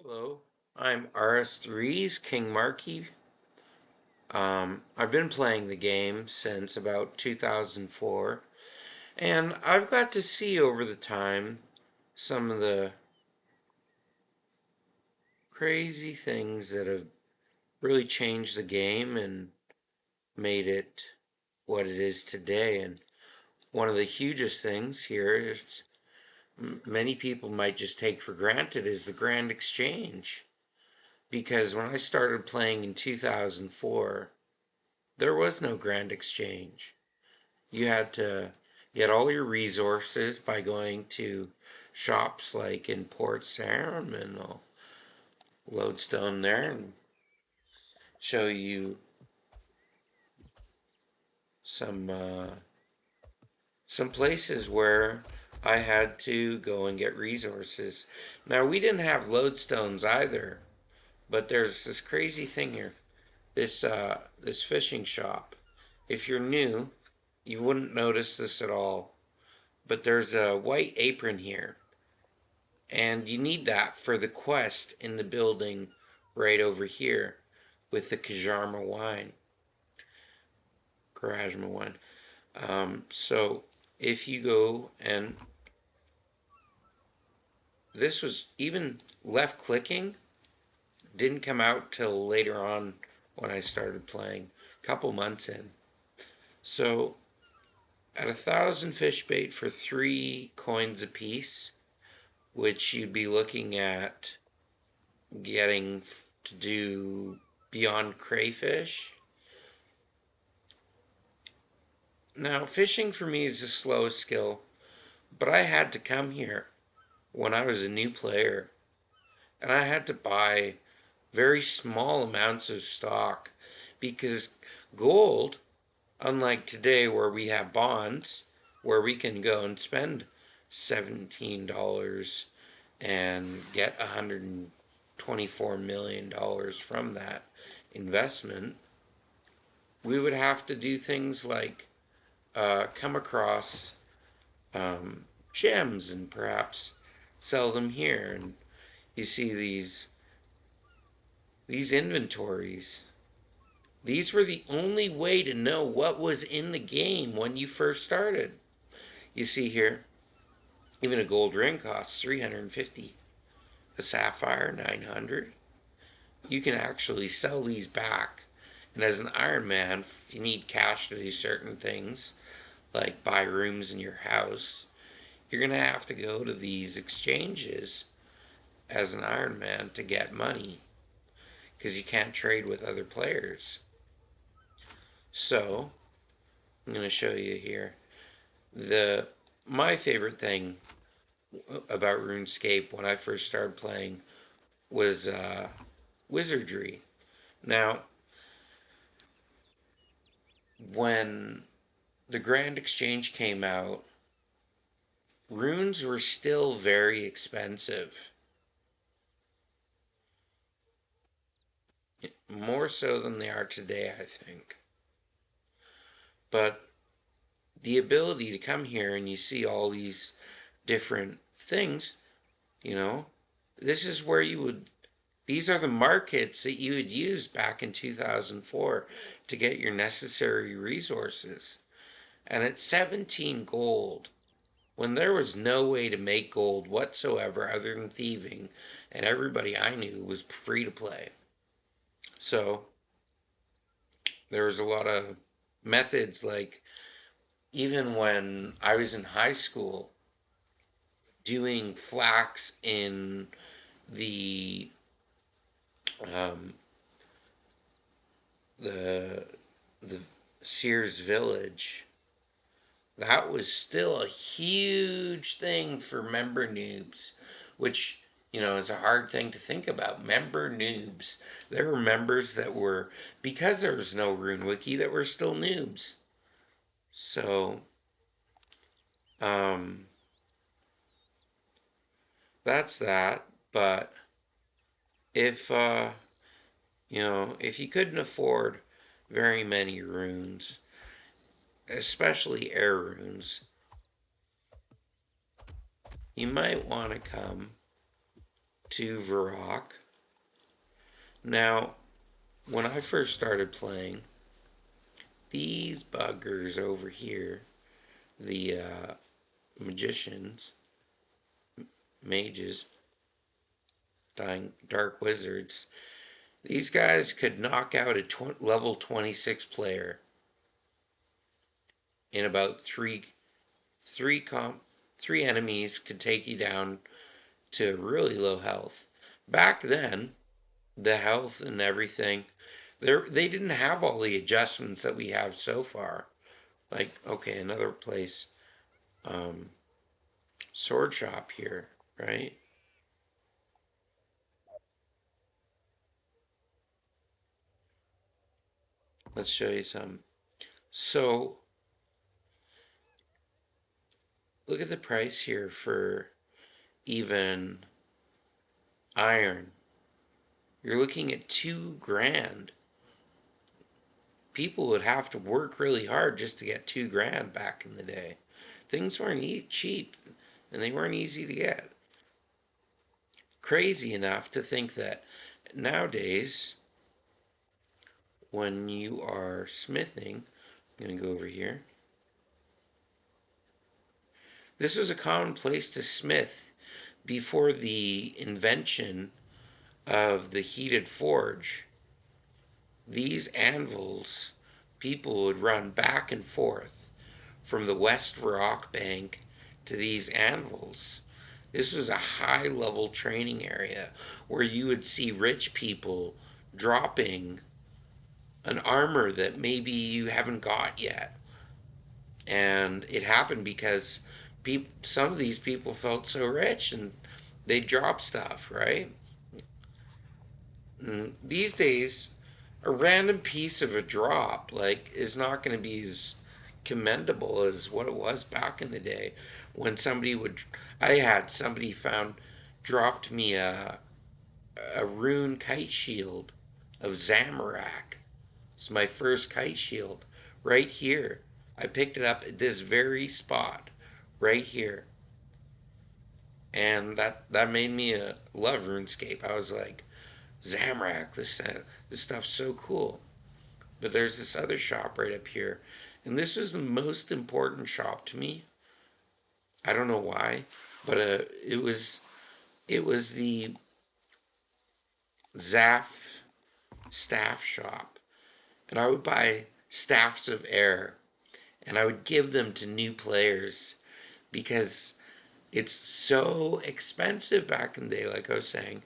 Hello, I'm rs3's kingmarky. I've been playing the game since about 2004, and I've got to see over the time some of the crazy things that have really changed the game and made it what it is today. And one of the hugest things here is many people might just take for granted is the Grand Exchange. Because when I started playing in 2004, there was no Grand Exchange. You had to get all your resources by going to shops like in Port Sarim, and I'll lodestone there and show you some some places where I had to go and get resources. Now we didn't have lodestones either, but there's this crazy thing here. This fishing shop. If you're new, you wouldn't notice this at all, but there's a white apron here, and you need that for the quest in the building right over here with the Kajarma wine, Karajma wine. So if you go, and this was even left clicking didn't come out till later on when I started playing, a couple months in. So at 1,000 fish bait for 3 coins a piece, which you'd be looking at getting to do beyond crayfish. Now, fishing for me is the slowest skill, but I had to come here when I was a new player, and I had to buy very small amounts of stock because gold, unlike today where we have bonds where we can go and spend $17 and get $124 million from that investment, we would have to do things like come across gems and perhaps sell them here. And you see these inventories. These were the only way to know what was in the game when you first started. You see here, even a gold ring costs 350, a sapphire 900. You can actually sell these back. And as an Iron Man, if you need cash to do certain things, like buy rooms in your house, you're going to have to go to these exchanges as an Iron Man to get money because you can't trade with other players. So, I'm going to show you here. My favorite thing about RuneScape when I first started playing was wizardry. Now, when the Grand Exchange came out, runes were still very expensive. More so than they are today, I think. But the ability to come here and you see all these different things, you know, this is where you would, these are the markets that you would use back in 2004 to get your necessary resources. And at 17 gold, when there was no way to make gold whatsoever other than thieving, and everybody I knew was free to play. So there was a lot of methods, like even when I was in high school, doing flax in the um, the the Sears Village, that was still a huge thing for member noobs, which, you know, is a hard thing to think about. Member noobs. There were members that were, because there was no Rune Wiki, that were still noobs. So, um, that's that. But if, if you couldn't afford very many runes, especially air runes, you might want to come to Varrock. Now, when I first started playing, these buggers over here, the magicians, mages, dark wizards, these guys could knock out a level 26 player in about three comp three enemies could take you down to really low health. Back then, the health and everything, they didn't have all the adjustments that we have so far. Like, okay, another place, um, sword shop here, right? Let's show you some. So, look at the price here for even iron. You're looking at 2 grand. People would have to work really hard just to get 2 grand back in the day. Things weren't cheap, and they weren't easy to get. Crazy enough to think that nowadays, when you are smithing, I'm going to go over here. This was a common place to smith before the invention of the heated forge. These anvils, people would run back and forth from the West Rock Bank to these anvils. This was a high level training area where you would see rich people dropping an armor that maybe you haven't got yet. And it happened because some of these people felt so rich and they drop stuff, right? And these days, a random piece of a drop like is not going to be as commendable as what it was back in the day when somebody would. I had somebody found dropped me a rune kite shield of Zamorak. It's my first kite shield right here. I picked it up at this very spot right here. And that made me love RuneScape. I was like, Zamrak, this stuff's so cool. But there's this other shop right up here, and this is the most important shop to me. I don't know why, but it was the Zaf staff shop, and I would buy staffs of air, and I would give them to new players because it's so expensive back in the day, like I was saying,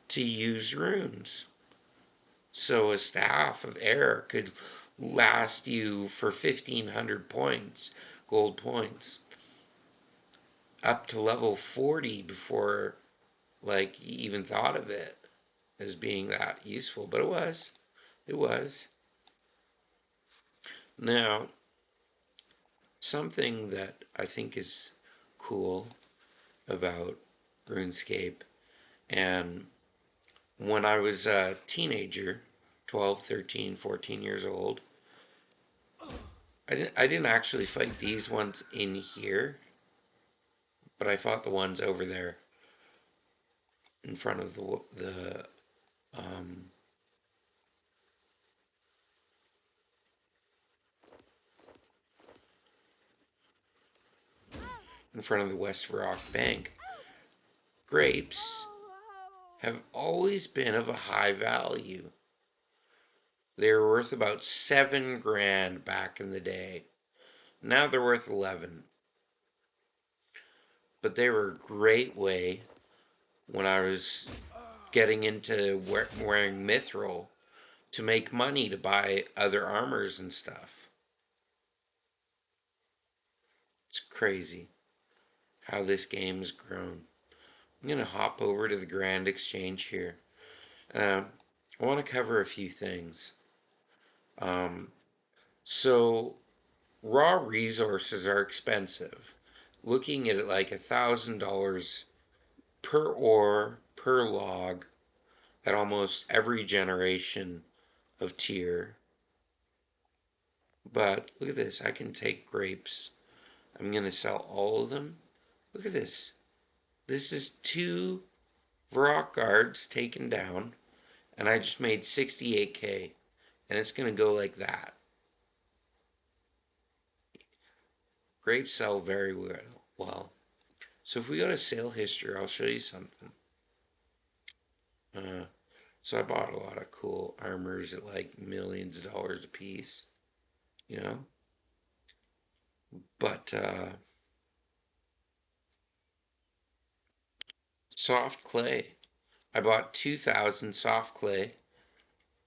to use runes. So a staff of air could last you for 1,500 points, gold points, up to level 40 before like you even thought of it as being that useful. But it was. It was. Now, something that I think is cool about RuneScape, and when I was a teenager, 12, 13, 14 years old, I didn't actually fight these ones in here, but I fought the ones over there in front of the um, in front of the West Rock Bank. Grapes have always been of a high value. They were worth about 7 grand back in the day. Now they're worth 11. But they were a great way when I was getting into wearing mithril to make money to buy other armors and stuff. It's crazy how this game's grown. I'm going to hop over to the Grand Exchange here. Um, I want to cover a few things. Um, so, raw resources are expensive. Looking at it like $1,000 per ore, per log, at almost every generation of tier. But look at this. I can take grapes. I'm going to sell all of them. Look at this. This is Varrock guards taken down, and I just made 68K, and it's going to go like that. Grapes sell very well. So if we go to sale history, I'll show you something. Uh, so I bought a lot of cool armors at like millions of dollars a piece, you know. But soft clay, I bought 2,000 soft clay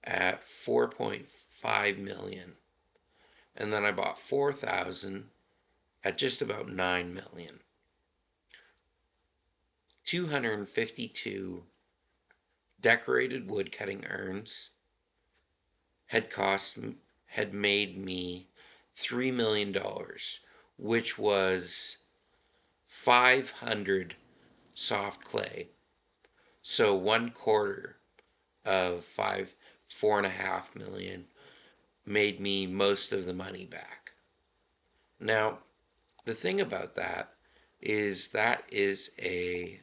at 4.5 million, and then I bought 4,000 at just about 9 million. 252 decorated wood cutting urns had cost had made me $3 million, which was 500 soft clay. So 1/4 of 4.5 million made me most of the money back. Now, the thing about that is a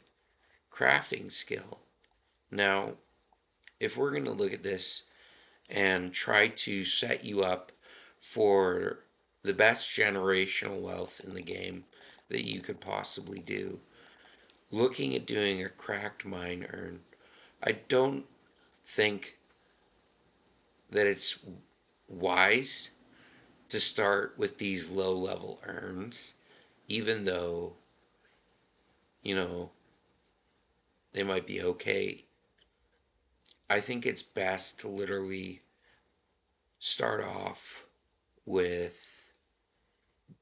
crafting skill. Now, if we're going to look at this and try to set you up for the best generational wealth in the game that you could possibly do, looking at doing a cracked mine urn, I don't think that it's wise to start with these low level urns, even though, you know, they might be okay. I think it's best to literally start off with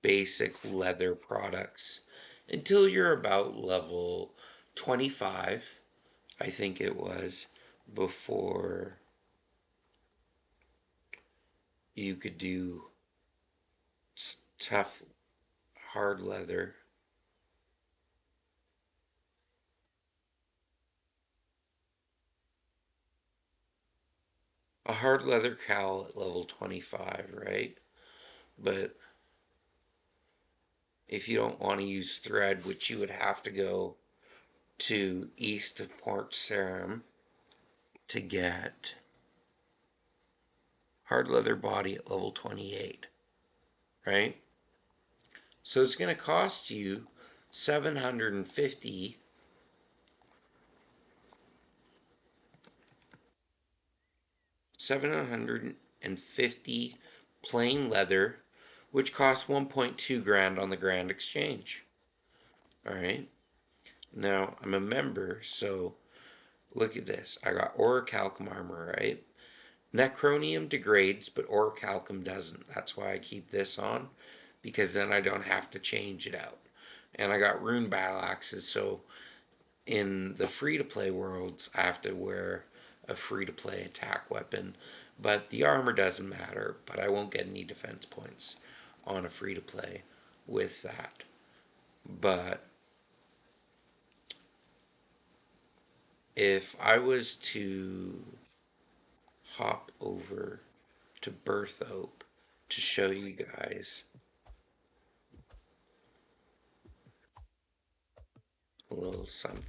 basic leather products until you're about level 25, I think it was, before you could do tough, hard leather. A hard leather cowl at level 25, right? But if you don't want to use thread, which you would have to go to east of Port Sarim to get hard leather body at level 28, right? So it's going to cost you 750 750 plain leather, which costs 1.2 grand on the Grand Exchange. All right. Now I'm a member, so look at this. I got orichalcum armor, right? Necronium degrades, but orichalcum doesn't. That's why I keep this on, because then I don't have to change it out. And I got rune battle axes, so in the free to play worlds, I have to wear a free to play attack weapon. But the armor doesn't matter, but I won't get any defense points on a free to play with that. But if I was to hop over to Berthope to show you guys a little something.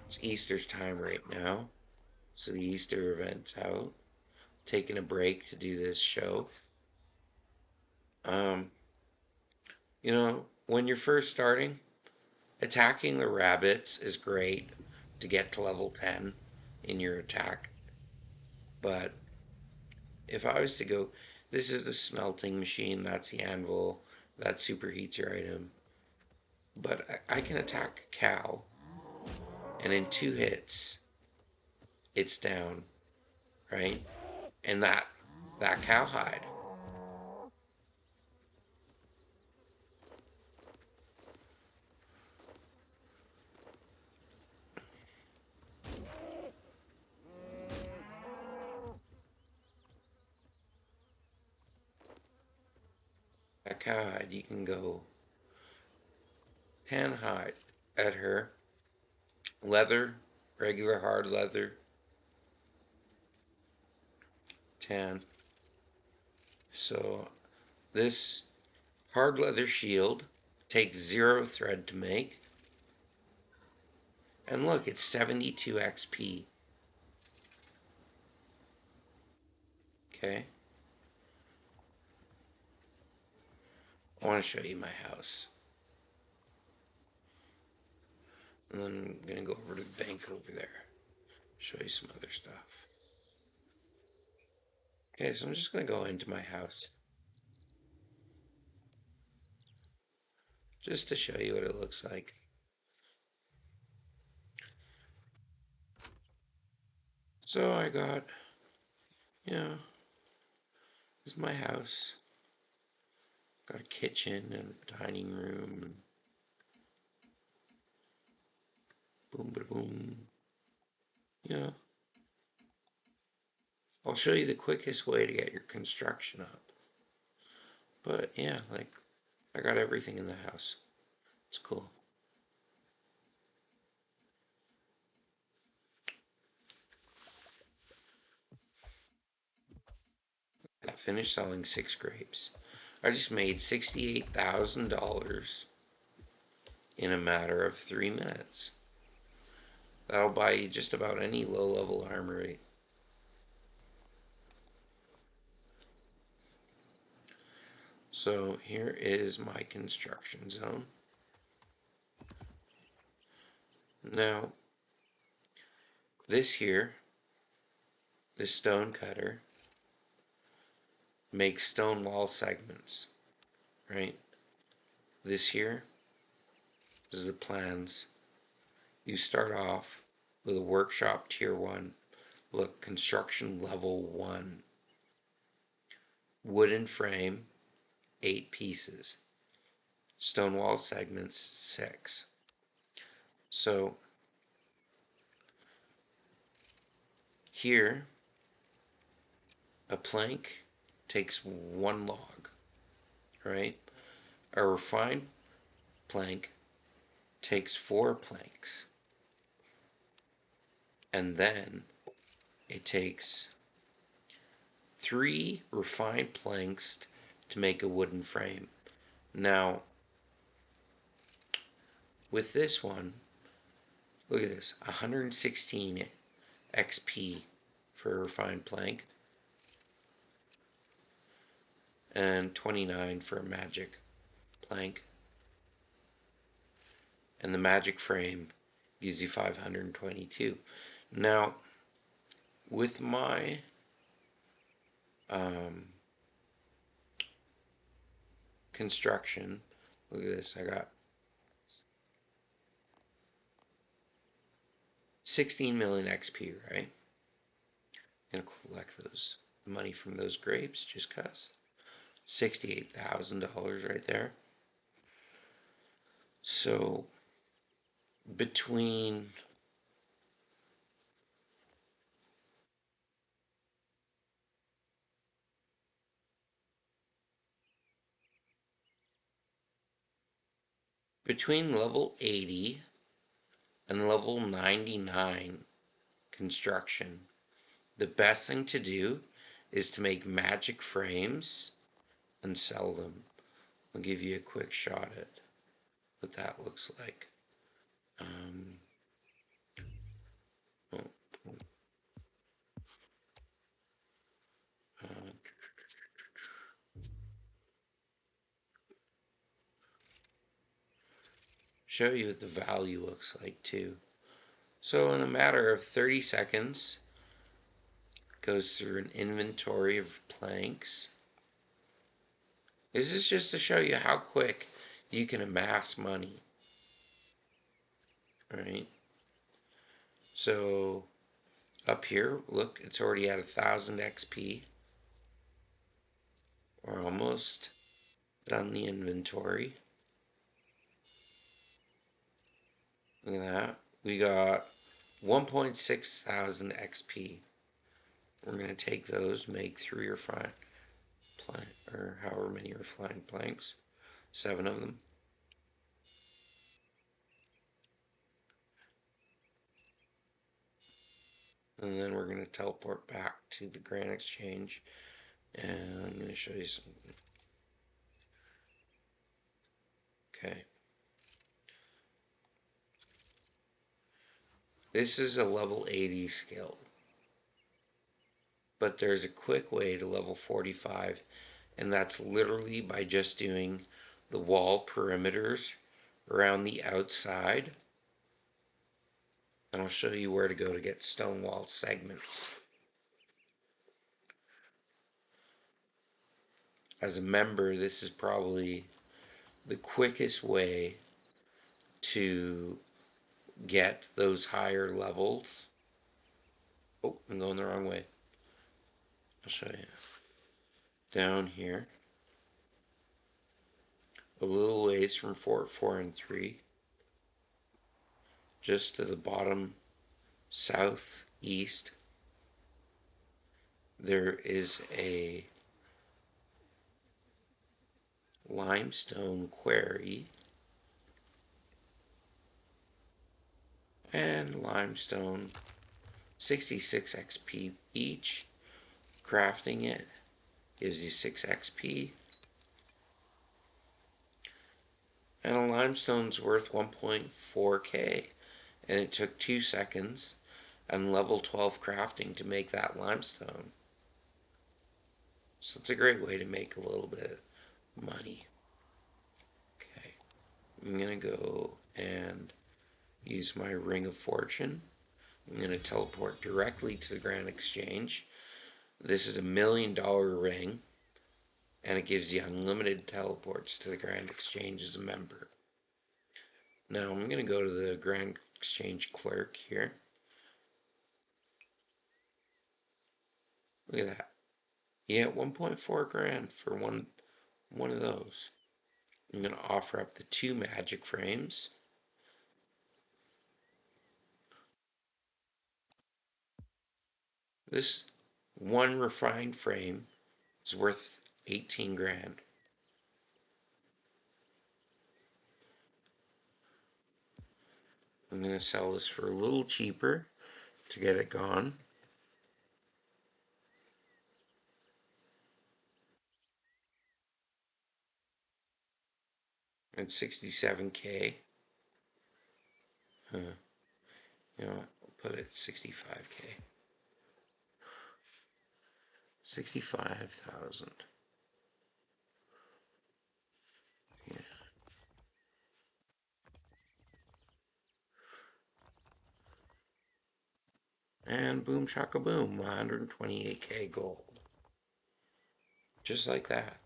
It's Easter's time right now, so the Easter event's out. Taking a break to do this show. Um, when you're first starting, attacking the rabbits is great to get to level 10 in your attack. But if I was to go, this is the smelting machine, that's the anvil, that superheats your item. But I can attack a cow, and in 2 hits, it's down, right? And that cowhide, you can go 10 high at her. Leather, regular hard leather, 10. So This hard leather shield takes 0 thread to make. And look, it's 72 XP. Okay. I want to show you my house. And then I'm going to go over to the bank over there. Show you some other stuff. Okay, so I'm just going to go into my house. Just to show you what it looks like. So I got, this is my house. Got a kitchen and a dining room. And boom, ba boom. I'll show you the quickest way to get your construction up. But yeah, like, I got everything in the house. It's cool. I finished selling 6 grapes. I just made $68,000 in a matter of 3 minutes. That'll buy you just about any low-level armory. So here is my construction zone. Now, this here, this stone cutter, makes stone wall segments, right? This here is the plans. You start off with a workshop tier 1. Look, construction level 1. Wooden frame, 8 pieces. Stone wall segments, 6. So here, a plank takes 1 log, right? A refined plank takes 4 planks. And then it takes 3 refined planks to make a wooden frame. Now, with this one, look at this, 116 XP for a refined plank and 29 for a magic plank. And the magic frame gives you 522. Now, with my construction, look at this, I got 16 million XP, right? I'm gonna collect those money from those grapes just cause. $68,000 right there. So between level 80 and level 99 construction, the best thing to do is to make magic frames and sell them. I'll give you a quick shot at what that looks like. Oh, uh, show you what the value looks like too. So in a matter of 30 seconds, it goes through an inventory of planks. This is just to show you how quick you can amass money. Right? So up here, look, it's already at 1,000 XP. We're almost done the inventory. Look at that. We got 1.6 thousand XP. We're going to take those, make 3 refined plank, or however many refined planks, 7 of them. And then we're going to teleport back to the Grand Exchange. And I'm going to show you something. Okay. This is a level 80 skill, but there's a quick way to level 45, and that's literally by just doing the wall perimeters around the outside. And I'll show you where to go to get stone wall segments. As a member, this is probably the quickest way to get those higher levels. Oh, I'm going the wrong way. I'll show you. Down here, a little ways from Fort 4 and 3, just to the bottom southeast, there is a limestone quarry and limestone 66 XP each. Crafting it gives you 6 XP. And a limestone's worth 1.4k. And it took 2 seconds and level 12 crafting to make that limestone. So it's a great way to make a little bit of money. Okay, I'm gonna go and use my Ring of Fortune. I'm going to teleport directly to the Grand Exchange. This is $1,000,000 ring, and it gives you unlimited teleports to the Grand Exchange as a member. Now I'm going to go to the Grand Exchange clerk here. Look at that. You get 1.4 grand for one of those. I'm going to offer up the 2 magic frames. This one refined frame is worth 18 grand. I'm going to sell this for a little cheaper to get it gone. At 67k. Huh. You know what? I'll put it 65k. 65,000. Yeah. And boom shaka boom, 128k gold. Just like that.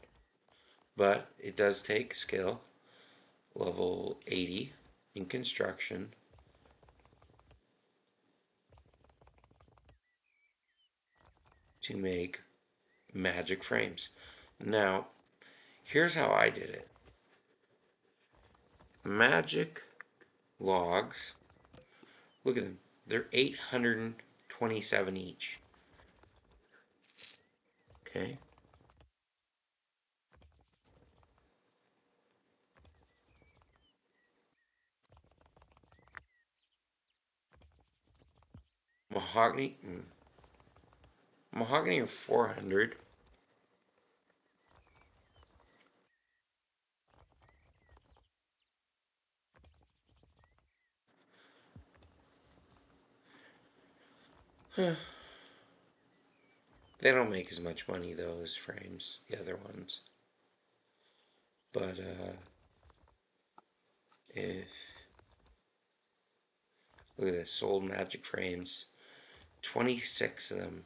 But it does take skill. Level 80 in construction. To make magic frames. Now, here's how I did it. Magic logs. Look at them. They're 827 each. Okay. Mahogany. Mahogany are 400. They don't make as much money though as frames, the other ones. But if look at this, sold magic frames, 26 of them,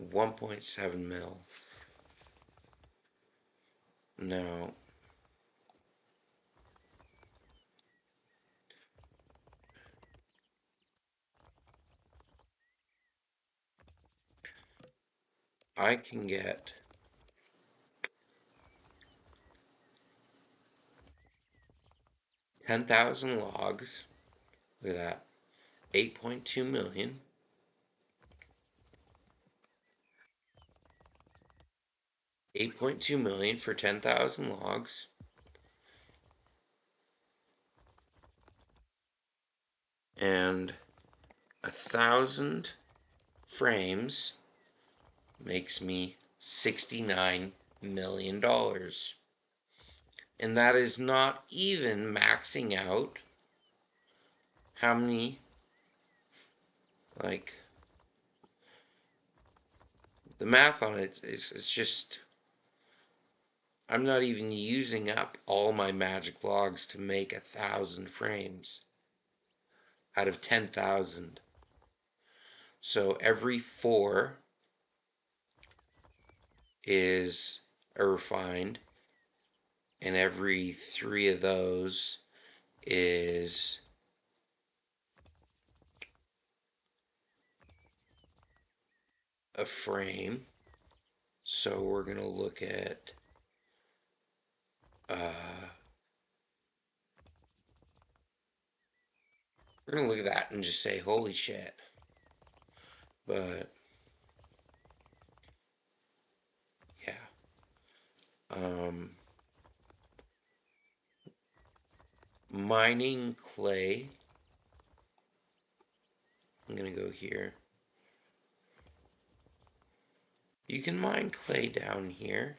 1.7 mil. Now, I can get 10,000 logs. Look at that, 8.2 million. 8.2 million for 10,000 logs. And 1,000 frames makes me $69 million. And that is not even maxing out how many, like, the math on it is just, I'm not even using up all my magic logs to make 1,000 frames out of 10,000. So every 4 is a refined, and every 3 of those is a frame. So we're going to look at we're going to look at that and just say, holy shit. But yeah. Mining clay. I'm going to go here. You can mine clay down here,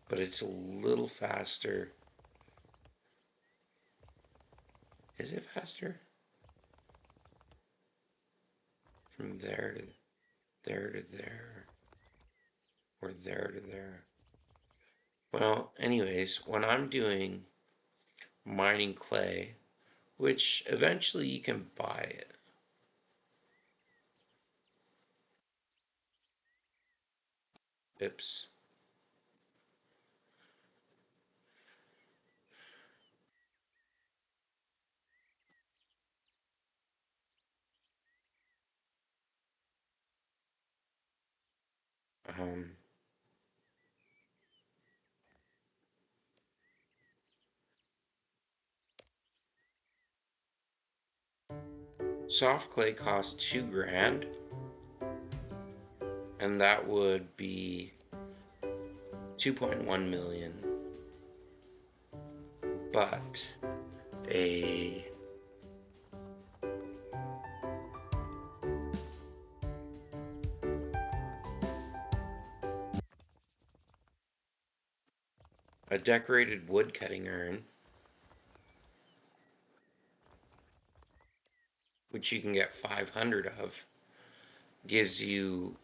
but it's a little faster. Is it faster? From there to there to there, or there to there. Well, anyways, when I'm doing mining clay, which eventually you can buy it. Oops. Um, Soft clay costs 2 grand, and that would be 2.1 million. But a a decorated wood cutting urn, which you can get 500 of, gives you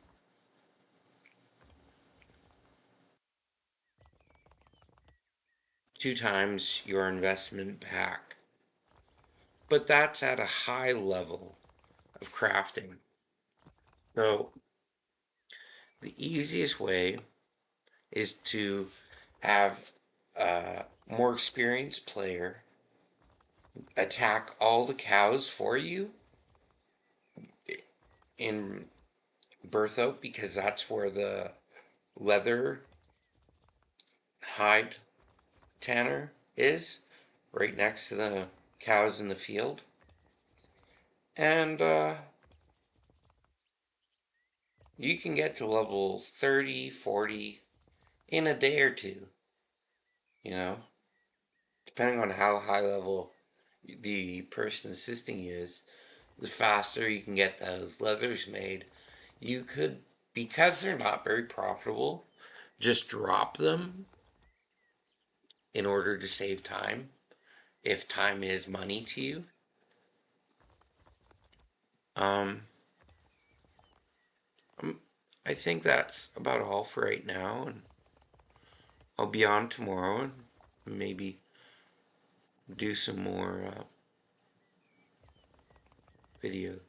2 times your investment back. But that's at a high level of crafting. So the easiest way is to have a more experienced player attack all the cows for you in birth oak, because that's where the leather hide tanner is, right next to the cows in the field. And you can get to level 30, 40 in a day or two, you know, depending on how high level the person assisting you is. The faster you can get those leathers made. You could, because they're not very profitable, just drop them in order to save time, if time is money to you. Um, I think that's about all for right now, and I'll be on tomorrow and maybe do some more videos.